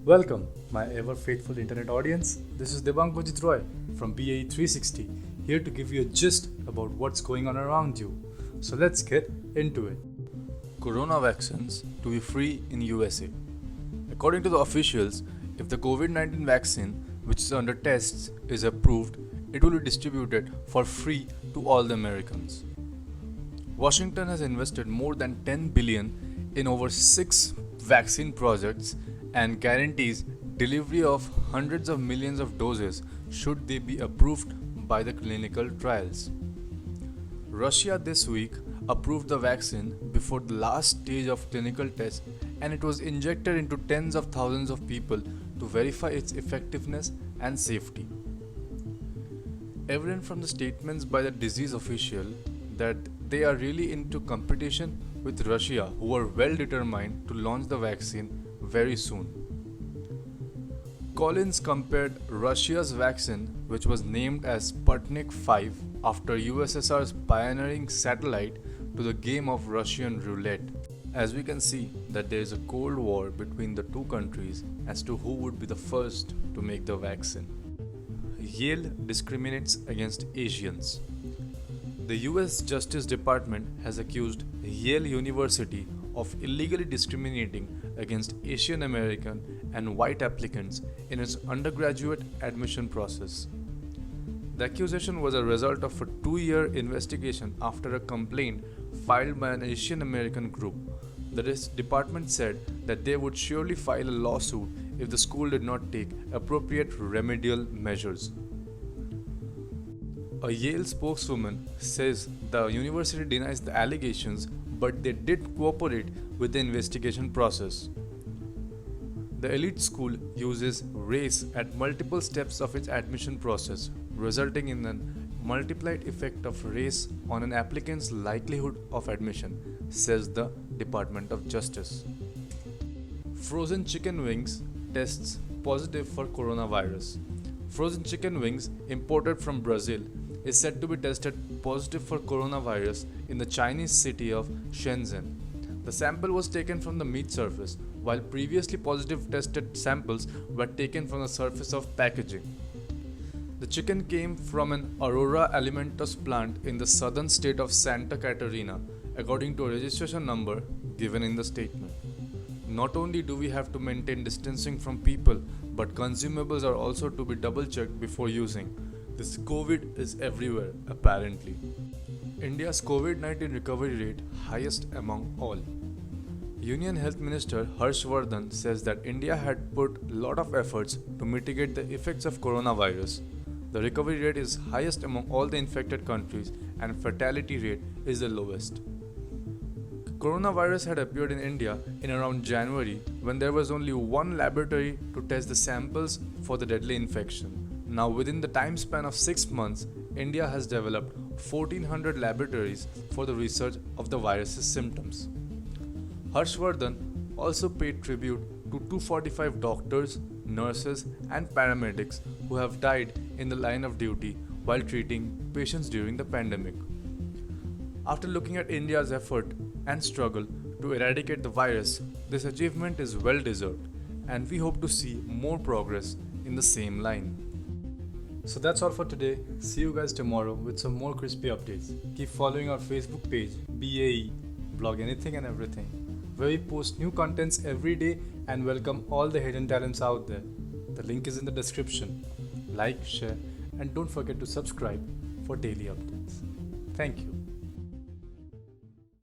Welcome, my ever faithful internet audience. This is Devang Pujit Roy from BAE 360, here to give you a gist about what's going on around you. So let's get into it. Corona vaccines to be free in USA. According to the officials, if the COVID-19 vaccine, which is under tests, is approved, it will be distributed for free to all the Americans. Washington has invested more than 10 billion in over 6 vaccine projects and guarantees delivery of hundreds of millions of doses should they be approved by the clinical trials. Russia this week approved the vaccine before the last stage of clinical tests, and it was injected into tens of thousands of people to verify its effectiveness and safety. Evident from the statements by the disease official that they are really into competition with Russia, who are well determined to launch the vaccine very soon. Collins compared Russia's vaccine, which was named as Sputnik 5 after USSR's pioneering satellite, to the game of Russian roulette. As we can see that there is a cold war between the two countries as to who would be the first to make the vaccine. Yale discriminates against Asians. The US Justice Department has accused Yale University of illegally discriminating against Asian American and white applicants in its undergraduate admission process. The accusation was a result of a 2-year investigation after a complaint filed by an Asian American group. The department said that they would surely file a lawsuit if the school did not take appropriate remedial measures. A Yale spokeswoman says the university denies the allegations, but they did cooperate with the investigation process. The elite school uses race at multiple steps of its admission process, resulting in a multiplied effect of race on an applicant's likelihood of admission, says the Department of Justice. Frozen chicken wings tests positive for coronavirus. Frozen chicken wings imported from Brazil is said to be tested positive for coronavirus in the Chinese city of Shenzhen. The sample was taken from the meat surface, while previously positive tested samples were taken from the surface of packaging. The chicken came from an Aurora Alimentos plant in the southern state of Santa Catarina, according to a registration number given in the statement. Not only do we have to maintain distancing from people, but consumables are also to be double checked before using. This COVID is everywhere, apparently. India's COVID-19 recovery rate highest among all. Union Health Minister Harsh Vardhan says that India had put a lot of efforts to mitigate the effects of coronavirus. The recovery rate is highest among all the infected countries and fatality rate is the lowest. Coronavirus had appeared in India in around January when there was only one laboratory to test the samples for the deadly infection. Now, within the time span of 6 months, India has developed 1400 laboratories for the research of the virus's symptoms. Harsh Vardhan also paid tribute to 245 doctors, nurses, and paramedics who have died in the line of duty while treating patients during the pandemic. After looking at India's effort and struggle to eradicate the virus, this achievement is well deserved, and we hope to see more progress in the same line. So that's all for today. See you guys tomorrow with some more crispy updates. Keep following our Facebook page, BAE, blog anything and everything, where we post new contents every day and welcome all the hidden talents out there. The link is in the description. Like, share, and don't forget to subscribe for daily updates. Thank you.